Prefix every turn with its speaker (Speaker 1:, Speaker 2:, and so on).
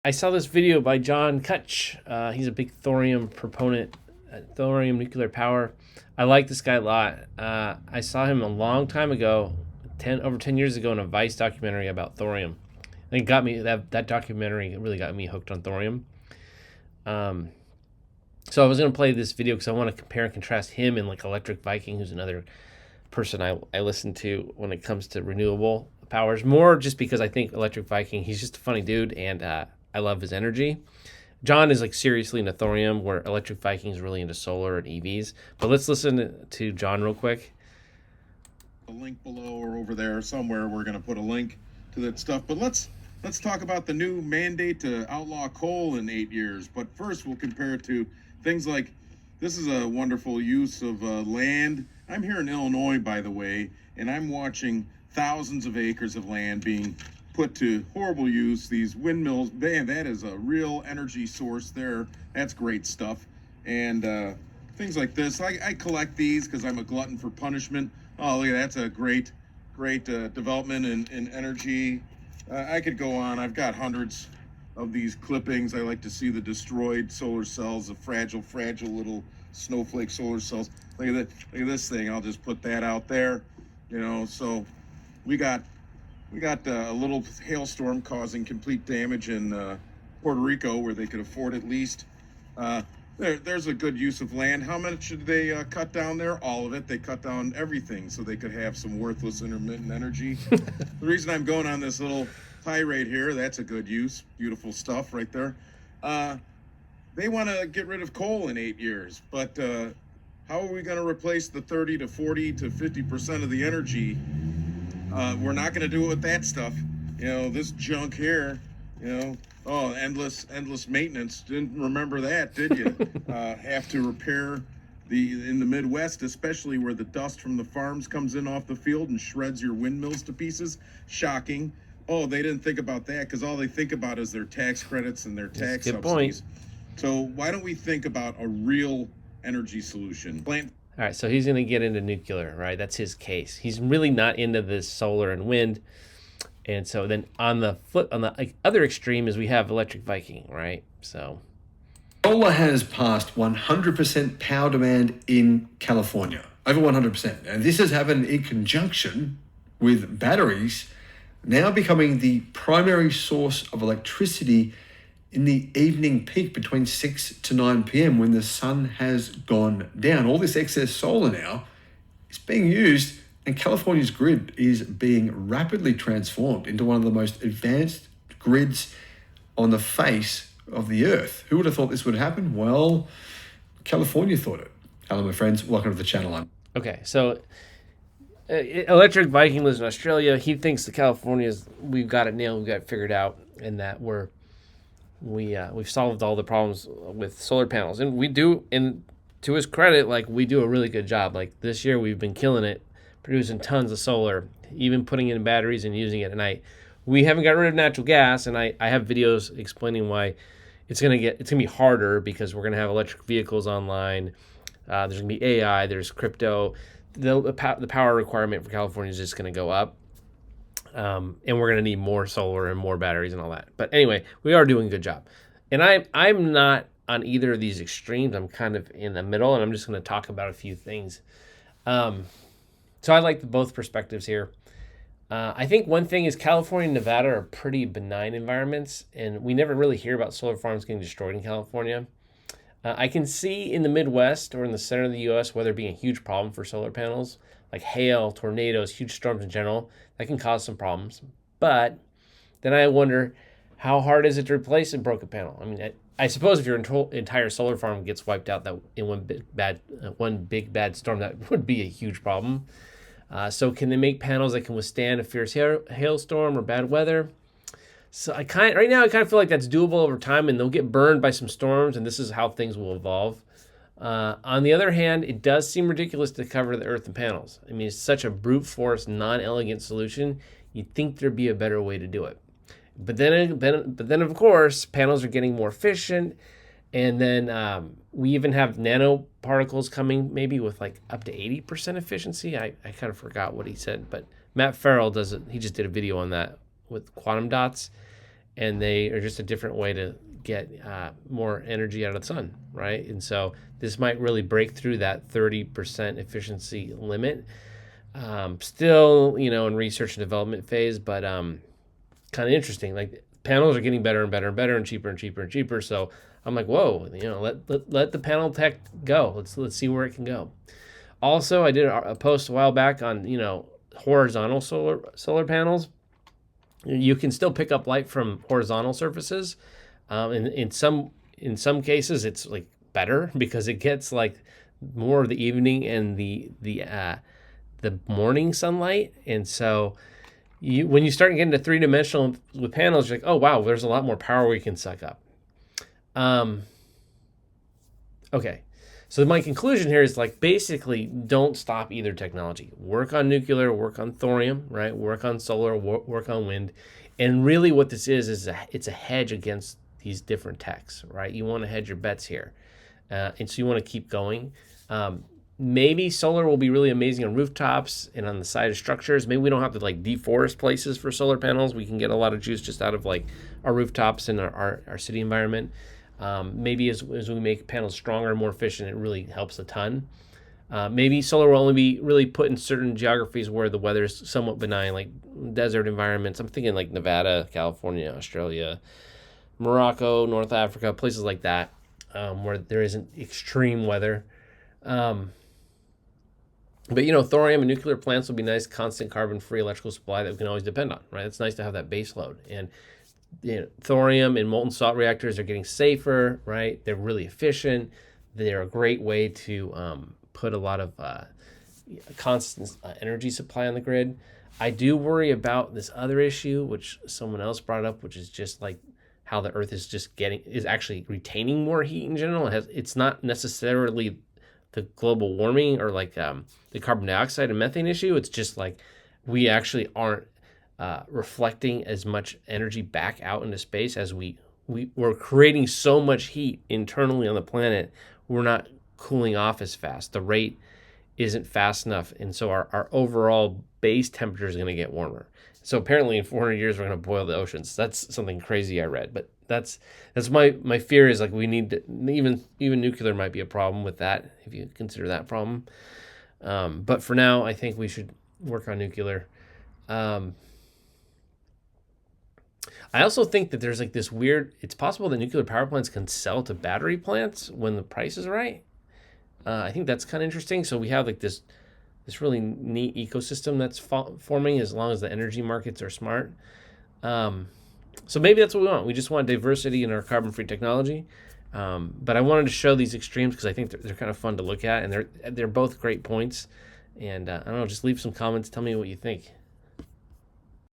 Speaker 1: I saw this video by John Kutsch. He's a big thorium proponent, thorium nuclear power. I like this guy a lot. I saw him a long time ago, over 10 years ago, in a Vice documentary about thorium. And it got me that documentary really got me hooked on thorium. Um, so I was gonna play this video because I want to compare and contrast him and like Electric Viking, who's another person I listen to when it comes to renewable powers. More just because I think Electric Viking, he's just a funny dude, and I love his energy. John is like seriously into thorium, where Electric Viking is really into solar and EVs. But let's listen to John real quick.
Speaker 2: A link below or over there somewhere. We're going to put a link to that stuff. But let's talk about the new mandate to outlaw coal in 8 years. But first, we'll compare it to things like this is a wonderful use of land. I'm here in Illinois, by the way, and I'm watching thousands of acres of land being put to horrible use. These windmills, man, that is a real energy source there. That's great stuff. And things like this, I collect these because I'm a glutton for punishment. Oh, look, that's a great development in energy. I could go on. I've got hundreds of these clippings. I like to see the destroyed solar cells, the fragile little snowflake solar cells. Look at that. Look at this thing. I'll just put that out there. So we got a little hailstorm causing complete damage in Puerto Rico, where they could afford at least. There's a good use of land. How much should they cut down there? All of it. They cut down everything so they could have some worthless intermittent energy. The reason I'm going on this little tirade here, that's a good use. Beautiful stuff right there. They want to get rid of coal in 8 years, but how are we going to replace the 30 to 40 to 50% of the energy? We're not going to do it with that stuff. This junk here, endless maintenance. Didn't remember that, did you? Have to repair in the Midwest, especially where the dust from the farms comes in off the field and shreds your windmills to pieces. Shocking. Oh, they didn't think about that because all they think about is their tax credits and their tax subsidies. So why don't we think about a real energy solution?
Speaker 1: All right, so he's going to get into nuclear, right? That's his case. He's really not into this solar and wind. And so then on the other extreme is we have Electric Viking, right? So
Speaker 3: solar has passed 100% power demand in California, over 100%. And this has happened in conjunction with batteries now becoming the primary source of electricity in the evening peak between 6 to 9 p.m. when the sun has gone down. All this excess solar now is being used, and California's grid is being rapidly transformed into one of the most advanced grids on the face of the earth. Who would have thought this would happen? Well, California thought it. Hello, my friends. Welcome to the channel.
Speaker 1: Okay, so Electric Viking lives in Australia. He thinks the California's, we've got it nailed, we've got it figured out, and that we've solved all the problems with solar panels. And we do, and to his credit, like, we do a really good job. Like, this year we've been killing it, producing tons of solar, even putting it in batteries and using it. And we haven't got rid of natural gas, and I have videos explaining why it's gonna be harder, because we're gonna have electric vehicles online. There's gonna be AI, there's crypto. The power requirement for California is just gonna go up. And we're going to need more solar and more batteries and all that. But anyway, we are doing a good job. And I'm not on either of these extremes. I'm kind of in the middle, and I'm just going to talk about a few things. So I like both perspectives here. I think one thing is California and Nevada are pretty benign environments, and we never really hear about solar farms getting destroyed in California. I can see in the Midwest or in the center of the U.S. weather being a huge problem for solar panels, like hail, tornadoes, huge storms in general. That can cause some problems. But then I wonder, how hard is it to replace a broken panel? I mean, I suppose if your entire solar farm gets wiped out that in one big bad storm, that would be a huge problem. So can they make panels that can withstand a fierce hailstorm or bad weather? So right now I kind of feel like that's doable over time, and they'll get burned by some storms, and this is how things will evolve. On the other hand, it does seem ridiculous to cover the earth in panels. I mean, it's such a brute force, non-elegant solution. You'd think there'd be a better way to do it. But then of course, panels are getting more efficient, and then we even have nanoparticles coming, maybe with like up to 80% efficiency. I kind of forgot what he said, but Matt Farrell does it. He just did a video on that with quantum dots. and they are just a different way to get more energy out of the sun, right? And so this might really break through that 30% efficiency limit. Still, in research and development phase, but kind of interesting. Like panels are getting better and better and better and cheaper and cheaper and cheaper. So I'm like, whoa, let the panel tech go. Let's see where it can go. Also, I did a post a while back on horizontal solar panels. You can still pick up light from horizontal surfaces. In some cases, it's like better because it gets like more of the evening and the morning sunlight, and so when you start getting to 3-dimensional with panels, you're like, oh wow, there's a lot more power we can suck up. Okay, so my conclusion here is like basically don't stop either technology. Work on nuclear, work on thorium, right? Work on solar, work on wind, and really what this is it's a hedge against these different techs, right? You want to hedge your bets here, and so you want to keep going. Maybe solar will be really amazing on rooftops and on the side of structures. Maybe we don't have to like deforest places for solar panels. We can get a lot of juice just out of like our rooftops and our city environment. Maybe as we make panels stronger and more efficient, it really helps a ton. Maybe solar will only be really put in certain geographies where the weather is somewhat benign, like desert environments. I'm thinking like Nevada, California, Australia, Morocco, North Africa, places like that, where there isn't extreme weather. But thorium and nuclear plants will be nice, constant carbon-free electrical supply that we can always depend on, right? It's nice to have that base load. And thorium and molten salt reactors are getting safer, right? They're really efficient. They're a great way to put a lot of constant energy supply on the grid. I do worry about this other issue, which someone else brought up, which is just like how the Earth is actually retaining more heat in general. It's not necessarily the global warming or like the carbon dioxide and methane issue. It's just like we actually aren't reflecting as much energy back out into space as we're creating so much heat internally on the planet. We're not cooling off as fast. The rate isn't fast enough, and so our overall base temperature is going to get warmer. So apparently in 400 years we're going to boil the oceans. That's something crazy I read, but that's my fear is like we need to, even nuclear might be a problem with that if you consider that problem. But for now, I think we should work on nuclear. I also think that there's like this weird. It's possible that nuclear power plants can sell to battery plants when the price is right. I think that's kind of interesting. So we have like this really neat ecosystem that's forming as long as the energy markets are smart. So maybe that's what we want. We just want diversity in our carbon-free technology. But I wanted to show these extremes because I think they're kind of fun to look at, and they're both great points. And I don't know, just leave some comments. Tell me what you think.